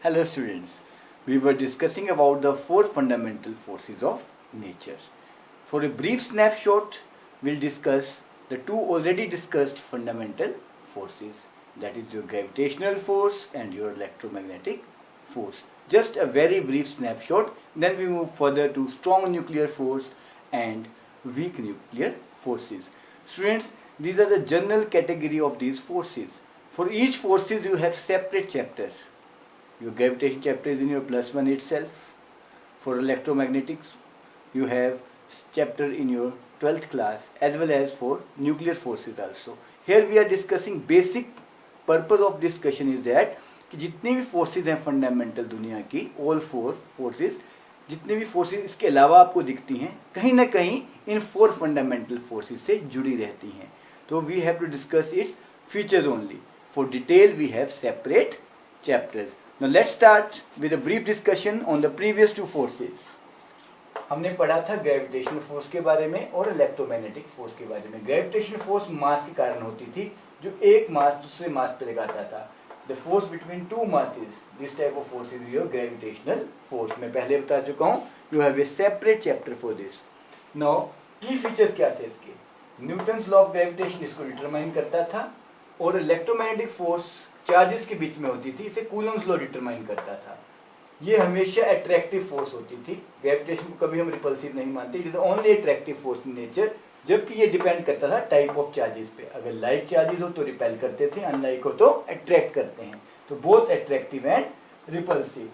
Hello students, we were discussing about the four fundamental forces of nature. For a brief snapshot, we'll discuss the two already discussed fundamental forces, that is your gravitational force and your electromagnetic force. Just a very brief snapshot, then we move further to strong nuclear force and weak nuclear forces. Students, these are the general category of these forces. For each forces you have separate chapter. Your gravitation chapter is in your +1 itself. For electromagnetics, you have chapter in your 12th class, as well as for nuclear forces also. Here we are discussing basic purpose of discussion is that कि जितनी भी forces हैं fundamental दुनिया की, all four forces, जितनी भी forces इसके अलावा आपको दिखती हैं, कहीं ना कहीं इन four fundamental forces से जुड़ी रहती हैं. तो we have to discuss its features only. For detail we have separate chapters. Now let's start with a brief discussion on the previous two forces. हमने पढ़ा था ग्रेविटेशनल फोर्स के बारे में और इलेक्ट्रोमैग्नेटिक फोर्स के बारे में. ग्रेविटेशनल फोर्स मास के कारण होती थी, जो एक मास दूसरे मास पे लगाता था. The force between two masses, this type of force is your gravitational force. मैं पहले बता चुका हूँ. You have a separate chapter for this. Now की फीचर्स क्या थे इसके? न्यूटन्स लॉ ऑफ ग्रेविटेशन इसको डिटरमाइन करता था, और इलेक्ट्रोमैग्नेटिक फोर्स चार्जेस के बीच में होती थी, इसे कूलम्स लॉ डिटरमाइन करता था. ये हमेशा अट्रैक्टिव फोर्स होती थी. ग्रेविटेशन को कभी हम रिपल्सिव नहीं मानते. It is only attractive force in nature. जबकि ये डिपेंड करता था टाइप ऑफ चार्जेस पे. अगर लाइट चार्जेस हो तो रिपेल करते थे, अनलाइक हो तो अट्रैक्ट करते हैं. तो both attractive and repulsive.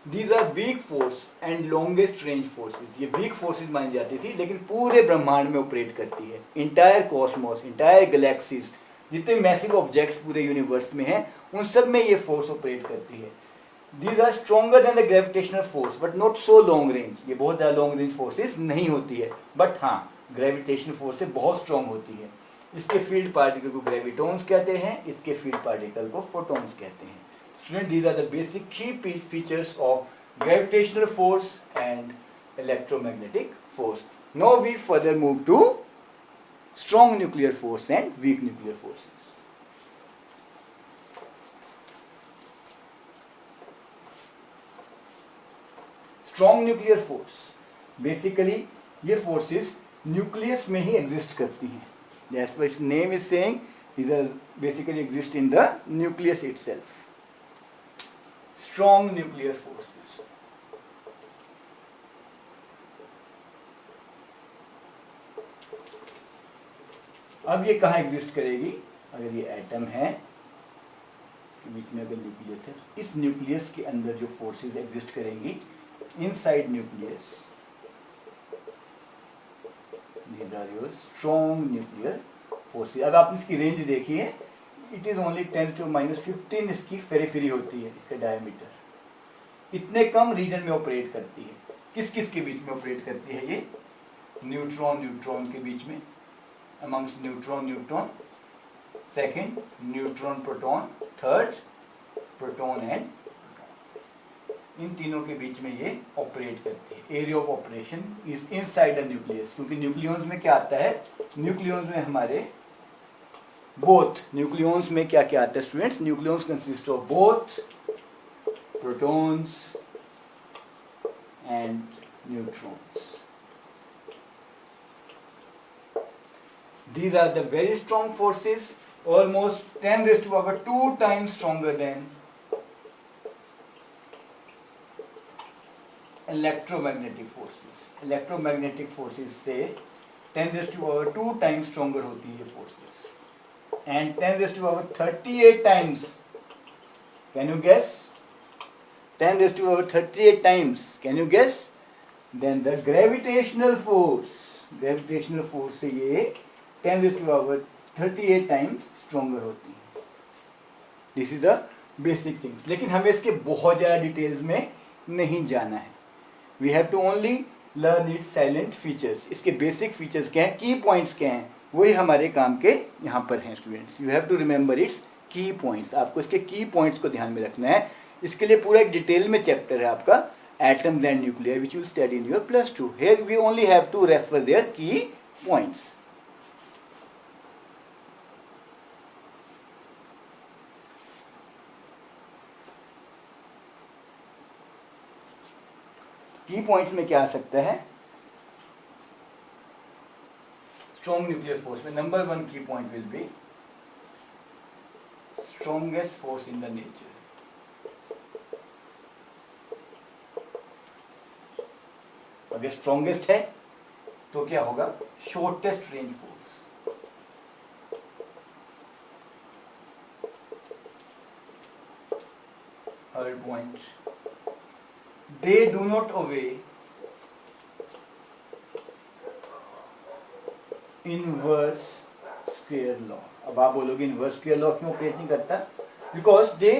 These are weak force and longest range forces. ये वीक फोर्सेज मानी जाती थी, लेकिन पूरे ब्रह्मांड में ऑपरेट करती है. इंटायर कॉस्मोस, इंटायर गैलेक्सीज, जितने मैसिव ऑब्जेक्ट्स पूरे यूनिवर्स में हैं, उन सब में ये फोर्स ऑपरेट करती है. These are stronger than the gravitational force, but not so long range. ये बहुत ज़्यादा लॉन्ग रेंज फोर्सेस नहीं होती है, बट हाँ ग्रेविटेशनल फोर्स से बहुत स्ट्रॉन्ग होती है. इसके फील्ड पार्टिकल को ग्रेविटॉन्स कहते हैं, इसके फील्ड पार्टिकल को फोटॉन्स कहते हैं. Student, these are the basic key features of gravitational force and electromagnetic force. Now we further move to strong nuclear force and weak nuclear forces. Strong nuclear force, basically ये forces nucleus में ही exist करती हैं. As per its name is saying, these are basically exist in the nucleus itself. Strong nuclear forces. अब ये कहाँ exist करेगी? अगर ये एटम है, बीच में अगर न्यूक्लियस है, इस न्यूक्लियस के अंदर जो फोर्सेस एग्जिस्ट करेंगी, inside nucleus, these are your strong nuclear forces. अब आप इसकी रेंज देखिए, it is only 10⁻15 इसकी फेरीफेरी होती है, इसका डायमीटर. इतने कम रीजन में ऑपरेट करती है. किस किस के बीच में ऑपरेट करती है ये? न्यूट्रॉन न्यूट्रॉन के बीच में, amongst neutron neutron, second neutron proton, third proton and, इन तीनों के बीच में ये ऑपरेट करते हैं. Area of operation is inside the nucleus. क्योंकि न्यूक्लियॉन्स में क्या आता है? न्यूक्लियॉन्स में हमारे बोथ, न्यूक्लियॉन्स में क्या क्या आता है students? Nucleons consist of both protons and neutrons. These are the very strong forces, almost 10⁻² times stronger than electromagnetic forces. Electromagnetic forces से 10⁻² टाइम्स स्ट्रॉन्गर होती है ये forces, and 10⁻38 times. Can you guess? 10⁻38 times. Can you guess? Then the gravitational force. Gravitational force से ये 10⁻38 times stronger होती है. This is the basic things. लेकिन हमें इसके बहुत ज़्यादा डिटेल्स में नहीं जाना है. We have to only learn its silent features. इसके बेसिक फीचर्स क्या हैं, की पॉइंट्स क्या हैं, वही हमारे काम के यहाँ पर हैं students. You have to remember it's key points. आपको इसके की पॉइंट्स को ध्यान में रखना है. इसके लिए पूरा एक डिटेल में चैप्टर है आपका atoms and nuclear, which you study in your +2. Here we only have to refer their key points. Key points में क्या आ सकता है? स्ट्रॉन्ग न्यूक्लियर फोर्स में number 1 key point will be strongest force in the nature. अगर strongest है तो क्या होगा? Shortest range force. Third point, they do not obey inverse square law. अब आप बोलोगे इनवर्स स्क्वायर लॉ क्यों ऑपरेट नहीं करता? Because they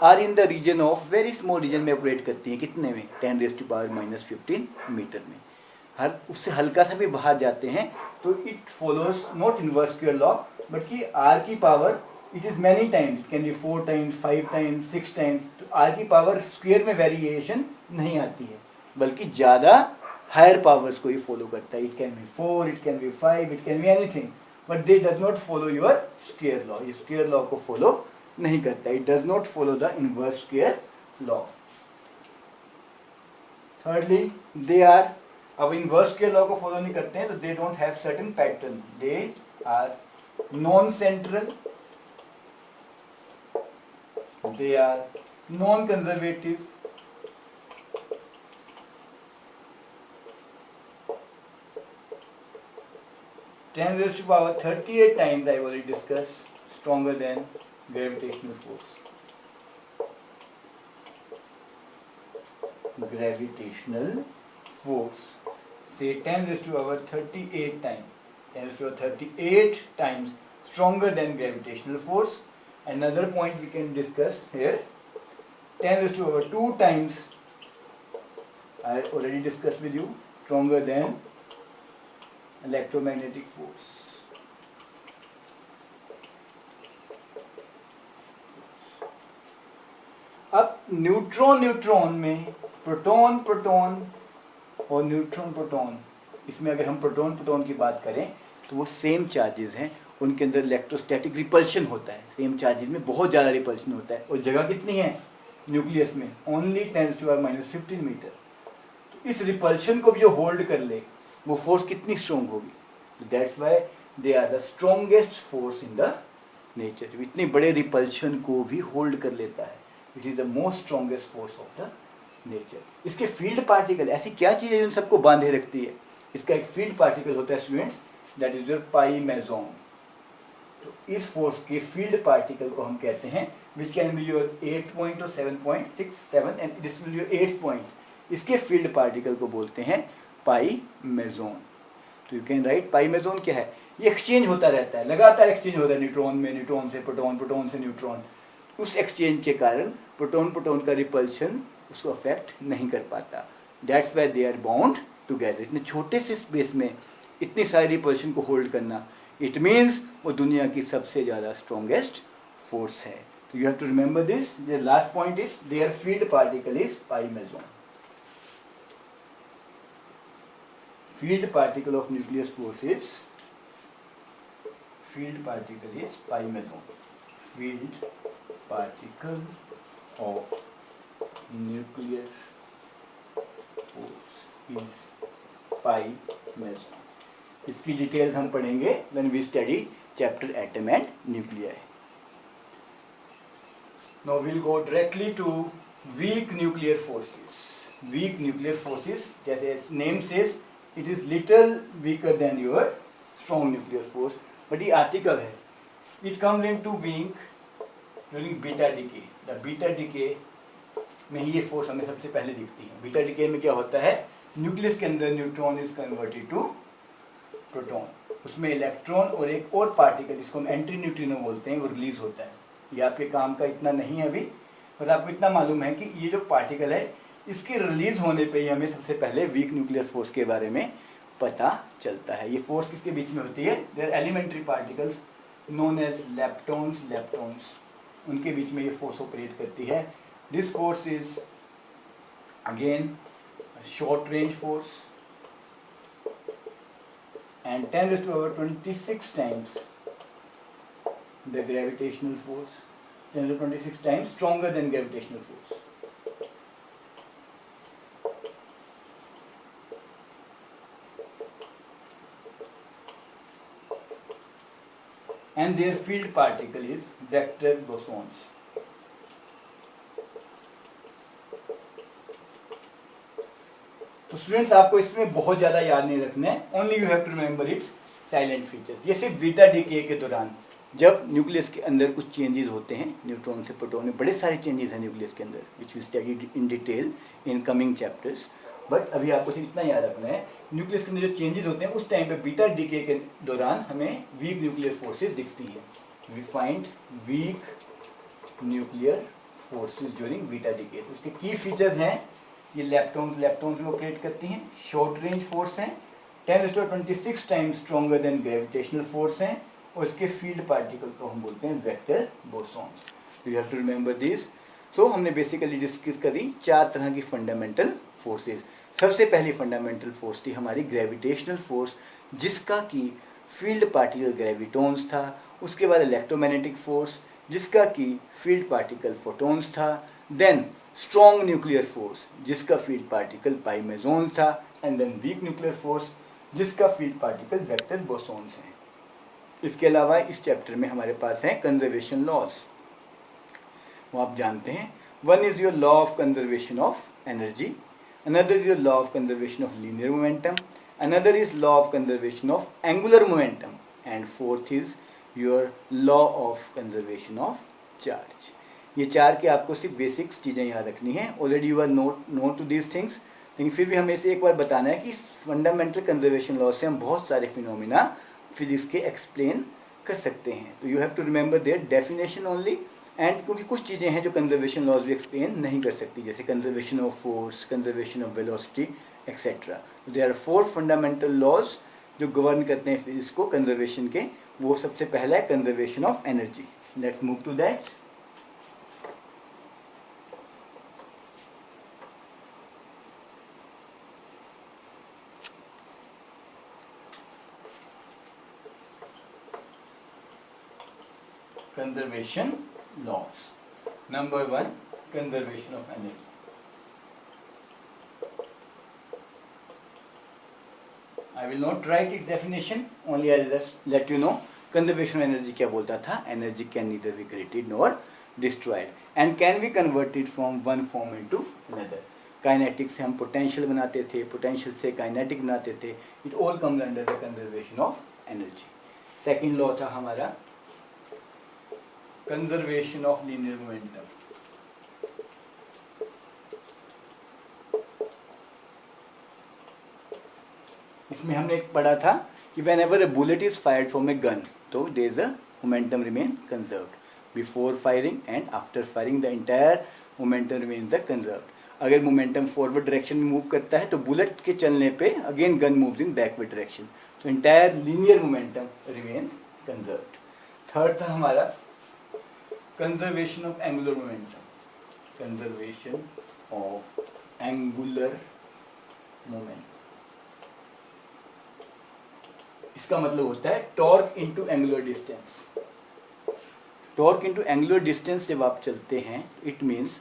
are in the region of very small region में ऑपरेट करती हैं. कितने में? 10⁻⁻15 मीटर में. हर उससे हल्का सा भी बाहर जाते हैं तो it follows not inverse square law but कि आर की power it is many times. It can be 4 times, 5 times, 6 times. तो आर की पावर स्क्वायर में वेरिएशन नहीं आती है बल्कि ज्यादा हायर पावर्स को ही फॉलो करता है. It can be 4, it can be 5, it can be anything but they does not follow your square law. ये स्क्वायर लॉ को फॉलो नहीं करता. It does not follow the inverse square law. Thirdly they are, अब inverse square law को follow नहीं करते हैं तो they don't have certain pattern. They are non central, they are non-conservative, ten raised to power 38 times I already discussed, stronger than gravitational force. Gravitational force, say 10 raised to power 38 times, 10 raised to power 38 times stronger than gravitational force. Another point we can discuss here, 10 raised to power 2 times I already discussed with you, stronger than electromagnetic force. अब neutron में proton और neutron proton, इसमें अगर हम proton की बात करें तो वो सेम चार्जेस हैं. उनके अंदर इलेक्ट्रोस्टैटिक रिपल्शन होता है. सेम चार्जेस में बहुत ज़्यादा रिपल्शन होता है. और जगह कितनी है न्यूक्लियस में? Only 10⁻⁻15 metre. तो इस रिपल्शन को भी जो होल्ड कर ले वो फोर्स कितनी स्ट्रॉन्ग होगी? That's why they are the strongest force in the nature. इतने बड़े रिपल्शन को भी होल्ड कर लेता है. It is the most strongest force of the nature. इसके फील्ड पार्टिकल, ऐसी क्या चीज़ है जो इन सबको बांधे रखती है? इसका एक फील्ड पार्टिकल होता है students, that is your pi meson. तो इस फोर्स के फील्ड पार्टिकल को हम कहते हैं which can be your 8 point और 7.67 and this will your 8 point. इसके फील्ड पार्टिकल को बोलते हैं पाई मेसॉन. तो you can write pi meson क्या है? ये एक्सचेंज होता रहता है, लगातार एक्सचेंज होता है न्यूट्रॉन में, न्यूट्रॉन से प्रोटॉन, प्रोटॉन से न्यूट्रॉन. उस एक्सचेंज के कारण प्रोटॉन का रिपल्शन उसको अफेक्ट नहीं कर पाता. That's why they are bound together. इतने छोटे से स्पेस में इतनी सारी रिपल्शन को होल्ड करना, इट मीन्स वो दुनिया की सबसे ज़्यादा स्ट्रॉन्गेस्ट फोर्स है. तो you have to remember this. The last point is their field particle is pi meson. Field particle of nucleus force is pi meson. Field particle of nuclear force is pi meson. इसकी details हम पढ़ेंगे when we study chapter atom and nuclei. Now we'll go directly to weak nuclear forces. Weak nuclear forces, जैसे name says, it is little weaker than your strong nuclear force, but ये article है. It comes into being during beta decay. The beta decay में ही ये force हमें सबसे पहले दिखती है. बीटा डिके में क्या होता है? न्यूक्लियस के अंदर neutron is converted to proton. उसमें इलेक्ट्रॉन और एक और पार्टिकल जिसको हम एंटी न्यूट्रिनो बोलते हैं वो रिलीज होता है. ये आपके काम का इतना नहीं है अभी, बस आपको इतना मालूम है कि ये जो पार्टिकल है इसके रिलीज होने पे ही हमें सबसे पहले वीक न्यूक्लियर फोर्स के बारे में पता चलता है. ये फोर्स किसके बीच में होती है? Their elementary particles known as leptons. उनके बीच में ये फोर्स ऑपरेट करती है. This force is again short range force and 10⁻26 times the gravitational force, 10⁻26 times stronger than gravitational force. and their field particle is vector bosons. तो students आपको इसमें बहुत ज्यादा याद नहीं रखना है, only you have to remember it's silent features. ये सिर्फ बीटा डीके के दौरान जब न्यूक्लियस के अंदर कुछ चेंजेस होते हैं, न्यूट्रॉन से प्रोटॉन में बड़े सारे चेंजेस हैं न्यूक्लियस के अंदर, which we study in detail in coming chapters. But अभी आपको सिर्फ इतना याद रखना है, न्यूक्लियस के अंदर जो चेंजेस होते हैं उस टाइम पे बीटा डीके के दौरान हमें वीक न्यूक्लियर फोर्सेस दिखती है। We find weak nuclear forces during beta decay. तो उसके की फीचर्स हैं, ये लेप्टॉन्स में ऑपरेट करती हैं, शॉर्ट रेंज फोर्स हैं, 10⁻26 times stronger than gravitational force हैं, और इसके फील्ड पार्टिकल को हम बोलते हैं vector bosons. You have to remember this. तो हमने बेसिकली डिस्कस करी 4 तरह की फंडामेंटल फोर्सेस। सबसे पहली फंडामेंटल फोर्स थी हमारी ग्रेविटेशनल फोर्स, जिसका की फील्ड पार्टिकल ग्रेविटॉन्स था। उसके बाद इलेक्ट्रोमैग्नेटिक फोर्स, जिसका की फील्ड पार्टिकल फोटॉन्स था। देन स्ट्रॉन्ग न्यूक्लियर फोर्स, जिसका फील्ड पार्टिकल पाइमेजॉन्स था। And then weak nuclear force, जिसका फील्ड पार्टिकल वेक्टर बोसॉन्स हैं। इसके अलावा इस चैप्टर में हमारे पास है कंजर्वेशन लॉज, वो आप जानते हैं। One is your law of conservation of energy, another is your law of conservation of linear momentum, another is law of conservation of angular momentum, and fourth is your law of conservation of charge. ये 4 के आपको सिर्फ basics चीज़ें याद रखनी है। Already you are note to these things, लेकिन फिर भी हमें इसे एक बार बताना है कि फंडामेंटल कंजर्वेशन लॉ से हम बहुत सारे फिनोमिना फिजिक्स के एक्सप्लेन कर सकते हैं। तो you have to remember their definition only, and क्योंकि कुछ चीज़ें हैं जो कंजर्वेशन लॉज भी एक्सप्लेन नहीं कर सकती, जैसे conservation of force, conservation of velocity etcetera. तो देयर आर 4 फंडामेंटल लॉज जो गवर्न करते हैं फिजिक्स को कंजर्वेशन के। वो सबसे पहला है conservation of energy. Let's move to that. Conservation laws. Number 1, conservation of energy. I will not write its definition, only I will just let you know. Conservation of energy क्या बोलता था? Energy can neither be created nor destroyed and can be converted from one form into another. Kinetic से हम potential बनाते थे, potential से kinetic बनाते थे. It all comes under the conservation of energy. Second law था हमारा कंजर्वेशन ऑफ लीनियर मोमेंटम। इसमें हमने एक पढ़ा था कि whenever a bullet is fired from a gun, तो there is a momentum remain conserved. Before firing and after firing the entire momentum remains the conserved. अगर मोमेंटम फॉरवर्ड डायरेक्शन में move करता है तो बुलेट के चलने पे again gun moves in backward direction, तो entire linear momentum remains conserved. Third था हमारा conservation of angular momentum. Conservation of angular momentum. इसका मतलब होता है torque into angular distance. Torque into angular distance जब आप चलते हैं, it means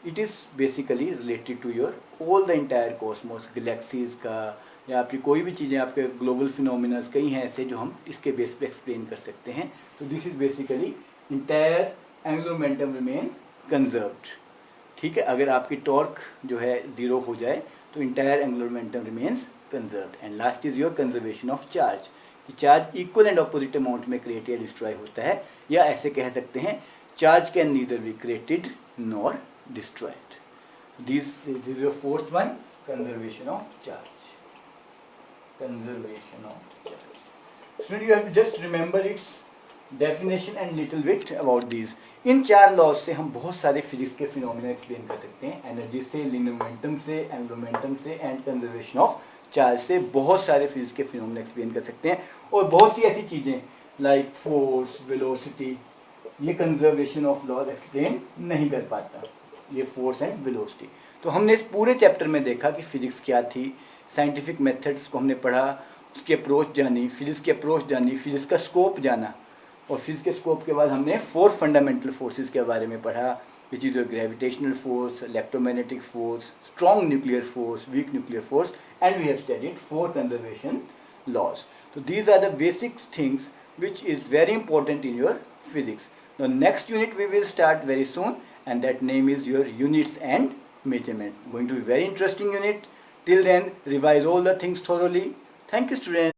it is basically related to your all the entire cosmos, galaxies का, या आपकी कोई भी चीज़ें, आपके ग्लोबल फिनोमिनास कई हैं ऐसे जो हम इसके बेस पे एक्सप्लेन कर सकते हैं। तो this is basically entire angular momentum remain conserved. ठीक है, अगर आपकी टॉर्क जो है 0 हो जाए तो entire angular momentum remains conserved. And last is your conservation of charge, कि charge equal and opposite amount में क्रिएट या डिस्ट्रॉय होता है, या ऐसे कह सकते हैं charge can neither be created nor destroyed. This is your fourth one, conservation of charge. Conservation of charge, student you have to just remember its definition and little bit about these. इन 4 laws से हम बहुत सारे physics के phenomena explain कर सकते हैं, energy से, लीनियर मोमेंटम से, एंगुलर मोमेंटम से, एंड कंजर्वेशन ऑफ चार्ज से बहुत सारे फिजिक्स के फिनोमिना एक्सप्लेन कर सकते हैं। और बहुत सी ऐसी चीज़ें लाइक फोर्स, वेलोसिटी, ये कंजर्वेशन ऑफ लॉज एक्सप्लेन नहीं कर पाता, ये फोर्स एंड वेलोसिटी। तो हमने इस पूरे चैप्टर में देखा कि फिजिक्स क्या थी, साइंटिफिक मेथड्स को हमने पढ़ा, उसकी अप्रोच जानी, फिजिक्स की अप्रोच जानी, फिजिक्स का स्कोप जाना, और फिजिक्स के स्कोप के बाद हमने 4 फंडामेंटल फोर्सेस के बारे में पढ़ा, which is gravitational force, electromagnetic force, strong nuclear force, weak nuclear force, and we have studied 4 conservation laws. तो these are the basic things which is very important in your physics. The next unit we will start very soon, and that name is your units and measurement. Going to be very interesting unit. Till then, revise all the things thoroughly. Thank you, students.